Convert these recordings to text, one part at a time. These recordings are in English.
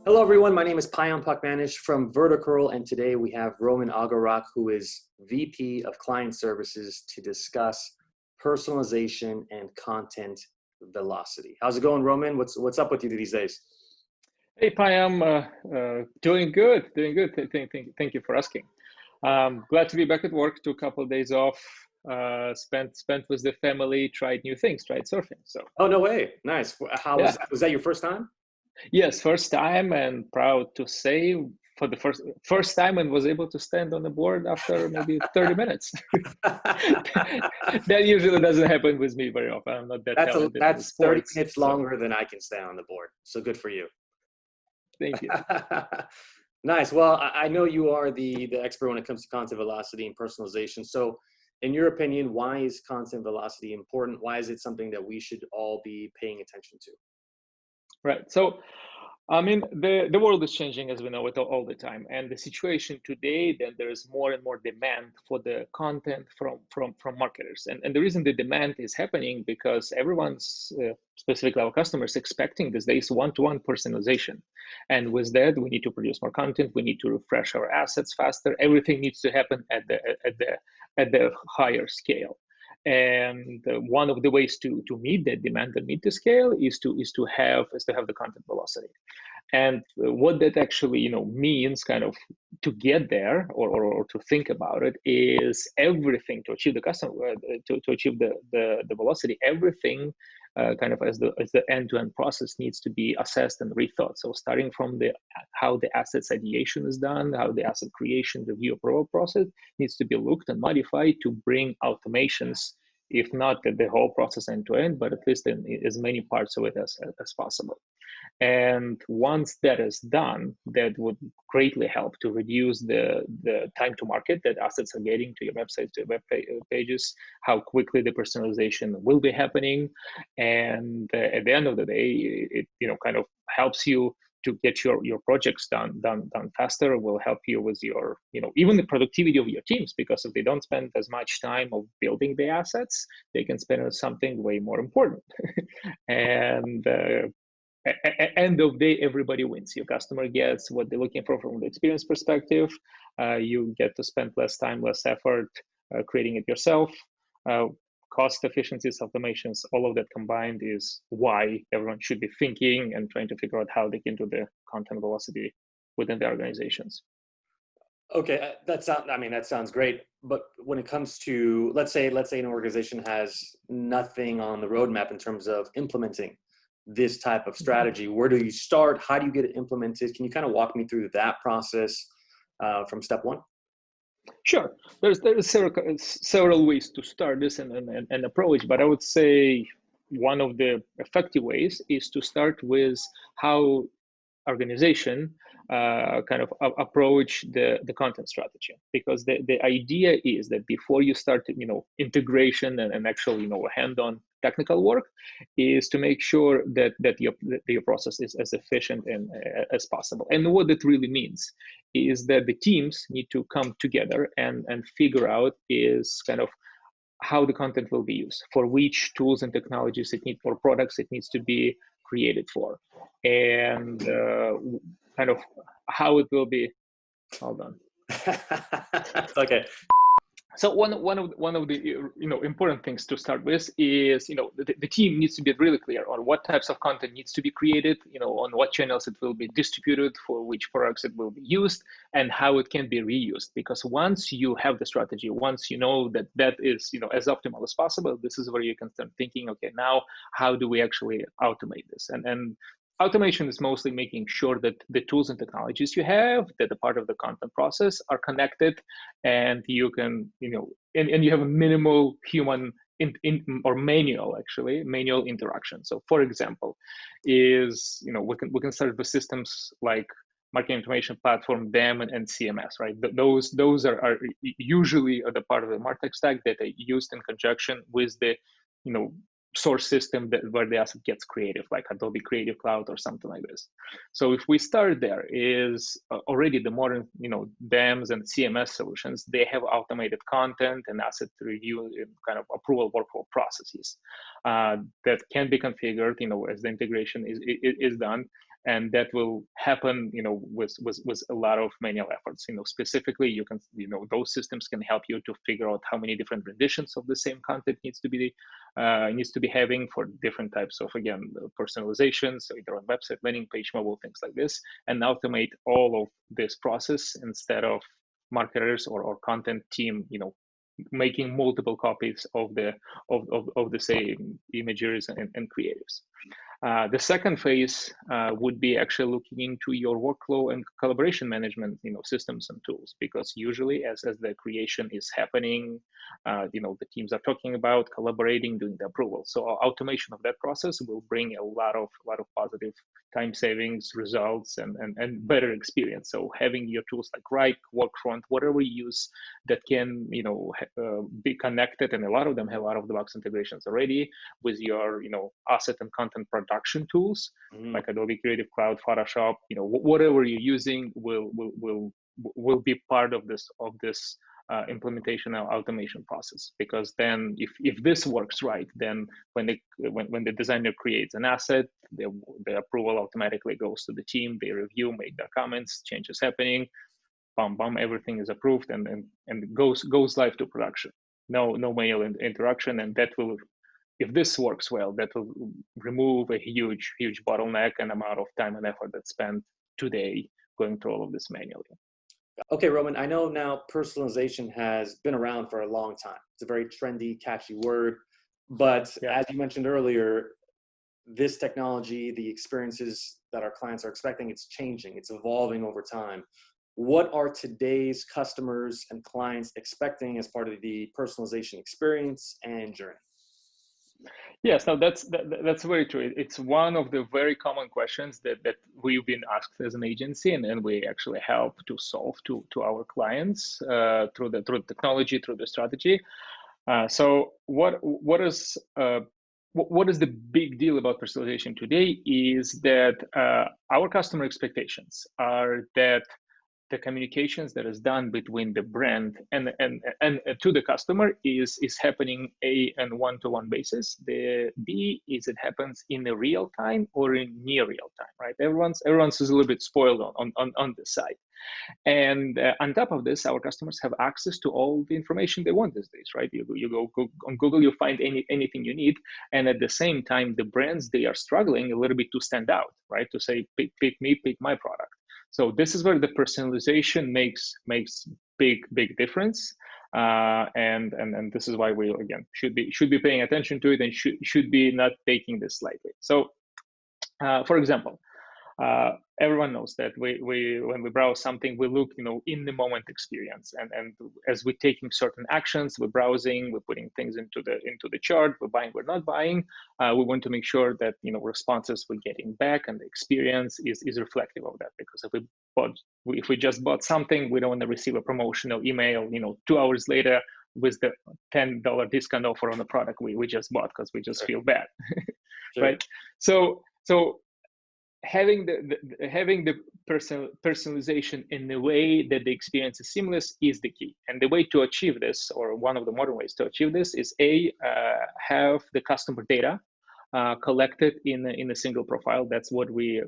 Hello, everyone. My name is Payam Pakmanish from Verticurl, and today we have Roman Ogarok, who is VP of Client Services, to discuss personalization and content velocity. How's it going, Roman? What's up with you these days? Hey, Payam, doing good, doing good. Thank you for asking. Glad to be back at work. Took a couple of days off. Spent with the family. Tried new things. Tried surfing. So Oh, no way. Nice. How was yeah, that? Was that your first time? yes, first time, and proud to say for the first time, and was able to stand on the board after maybe 30 minutes. That usually doesn't happen with me very often. I'm not that talented in the That's 30 sports. minutes So longer than I can stay on the board. So good for you. thank you. Nice. Well, I know you are the expert when it comes to content velocity and personalization. So in your opinion, why is content velocity important? Why is it something that we should all be paying attention to? Right. So, I mean, the world is changing as we know it all the time, and the situation today, then there is more and more demand for the content from marketers, and the reason the demand is happening because everyone's, specifically our customers, expecting these days one-to-one personalization, and with that, we need to produce more content, we need to refresh our assets faster. Everything needs to happen at the higher scale. And one of the ways to meet that demand and meet the scale is to have the content velocity. And what that actually means kind of to get there, or to think about it, is everything to achieve the customer, to achieve the velocity. Everything kind of as the end-to-end process needs to be assessed and rethought. So starting from the how the assets ideation is done, how the asset creation, review, approval process needs to be looked and modified to bring automations, if not the whole process end to end, but at least in as many parts of it as possible. And once that is done, that would greatly help to reduce the time to market that assets are getting to your website, to web pages, how quickly the personalization will be happening. And at the end of the day, it kind of helps you to get your projects done faster. Will help you with your even the productivity of your teams, because if they don't spend as much time of building the assets, they can spend on something way more important. And end of day, everybody wins. Your customer gets what they're looking for from the experience perspective. You get to spend less time, less effort creating it yourself. Cost efficiencies, automations, all of that combined is why everyone should be thinking and trying to figure out how they can do the content velocity within their organizations. Okay, that sounds great. But when it comes to, let's say an organization has nothing on the roadmap in terms of implementing this type of strategy, where do you start? How do you get it implemented? Can you kind of walk me through that process from step one? Sure, there's several ways to start this and approach, but I would say one of the effective ways is to start with how organization kind of approach the content strategy, because the idea is that before you start integration and actual hand-on technical work, is to make sure that your process is as efficient and as possible. And what it really means is that the teams need to come together and figure out is kind of how the content will be used, for which tools and technologies it needs, or products it needs to be created for, and kind of how it will be. Hold on. Okay. So one of the important things to start with is the team needs to be really clear on what types of content needs to be created, on what channels it will be distributed, for which products it will be used, and how it can be reused. Because once you have the strategy, once you know that is as optimal as possible, this is where you can start thinking, okay, now how do we actually automate this? And automation is mostly making sure that the tools and technologies you have that are part of the content process are connected, and you can, and you have a minimal human or manual interaction. So for example, is, we can start with systems like marketing information platform, DAM, and CMS, right? Those are usually the part of the MarTech stack that are used in conjunction with the source system where the asset gets creative, like Adobe Creative Cloud or something like this. So if we start there, is already the modern, DEMS and CMS solutions, they have automated content and asset review and kind of approval workflow processes that can be configured, as the integration is done. And that will happen, with a lot of manual efforts. Specifically, you can, those systems can help you to figure out how many different renditions of the same content needs to be having for different types of, again, personalization, so either on website, landing page, mobile, things like this, and automate all of this process instead of marketers or content team, making multiple copies of the same images and creatives. The second phase would be actually looking into your workflow and collaboration management, systems and tools, because usually as the creation is happening, the teams are talking about collaborating, doing the approval. So automation of that process will bring a lot of positive time savings, results, and better experience. So having your tools like Wrike, Workfront, whatever you use that can, be connected, and a lot of them have out of the box integrations already with your, asset and content production tools like Adobe Creative Cloud, Photoshop, whatever you're using will be part of this implementation and automation process. Because then if this works right, then when the designer creates an asset, the approval automatically goes to the team, they review, make their comments, changes happening, bam, everything is approved and goes live to production. No manual interaction, and that will, if this works well, that will remove a huge bottleneck and amount of time and effort that's spent today going through all of this manually. Okay, Roman, I know now personalization has been around for a long time. It's a very trendy, catchy word, but as you mentioned earlier, this technology, the experiences that our clients are expecting, it's changing, it's evolving over time. What are today's customers and clients expecting as part of the personalization experience and journey? Yes, no, that's very true. It's one of the very common questions that we've been asked as an agency, and we actually help to solve to our clients through the technology, through the strategy. So what is the big deal about personalization today is that our customer expectations are that the communications that is done between the brand and to the customer is happening on one-to-one basis. The B is it happens in a real time or in near real time, right? Everyone's is a little bit spoiled on this side. And on top of this, our customers have access to all the information they want these days, right? You go on Google, you find anything you need. And at the same time, the brands, they are struggling a little bit to stand out, right? To say, pick me, pick my product. So this is where the personalization makes big difference. And this is why we, again, should be paying attention to it and should be not taking this lightly. So for example, everyone knows that we when we browse something, we look, in the moment experience, and as we're taking certain actions, we're browsing, we're putting things into the chart, we're buying, we're not buying, we want to make sure that responses we're getting back and the experience is reflective of that. Because if we just bought something, we don't want to receive a promotional email 2 hours later with the $10 discount offer on the product we just bought, because we just feel bad. Right? So having the personalization in the way that the experience is seamless is the key. And the way to achieve this, or one of the modern ways to achieve this, is have the customer data collected in a single profile. That's what we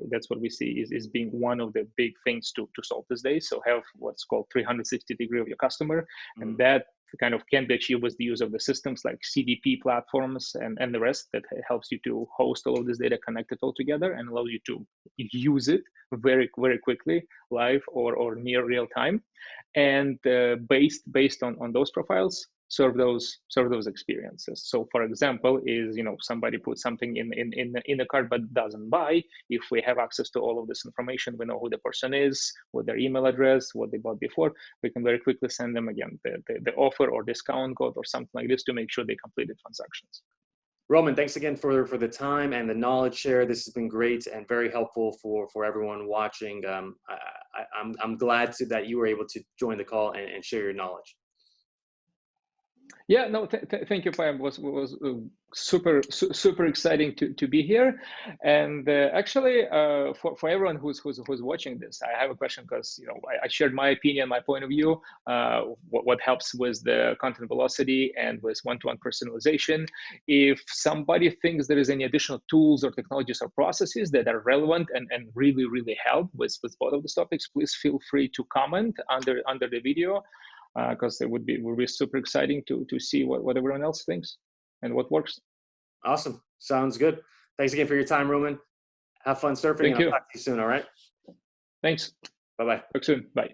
see is being one of the big things to solve these days. So have what's called 360 degree of your customer, and that kind of can be achieved with the use of the systems like CDP platforms and the rest that helps you to host all of this data, connect it all together, and allow you to use it very quickly, live or near real time, and based on those profiles, serve those experiences. So for example, is somebody put something in the cart but doesn't buy. If we have access to all of this information, we know who the person is, what their email address, what they bought before, we can very quickly send them again the offer or discount code or something like this to make sure they complete the transactions. Roman, thanks again for the time and the knowledge share. This has been great and very helpful for everyone watching. I'm glad that you were able to join the call and share your knowledge. Yeah, no, thank you, Pam. Was super exciting to be here, and actually, for everyone who's watching this, I have a question because I shared my opinion, my point of view, what helps with the content velocity and with one-to-one personalization. If somebody thinks there is any additional tools or technologies or processes that are relevant and really help with both of these topics, please feel free to comment under the video because it would be super exciting to see what everyone else thinks and what works. Awesome. Sounds good. Thanks again for your time, Roman. Have fun surfing, and Thank I'll you. talk to you soon. All right. Thanks. Bye bye. Talk soon. Bye.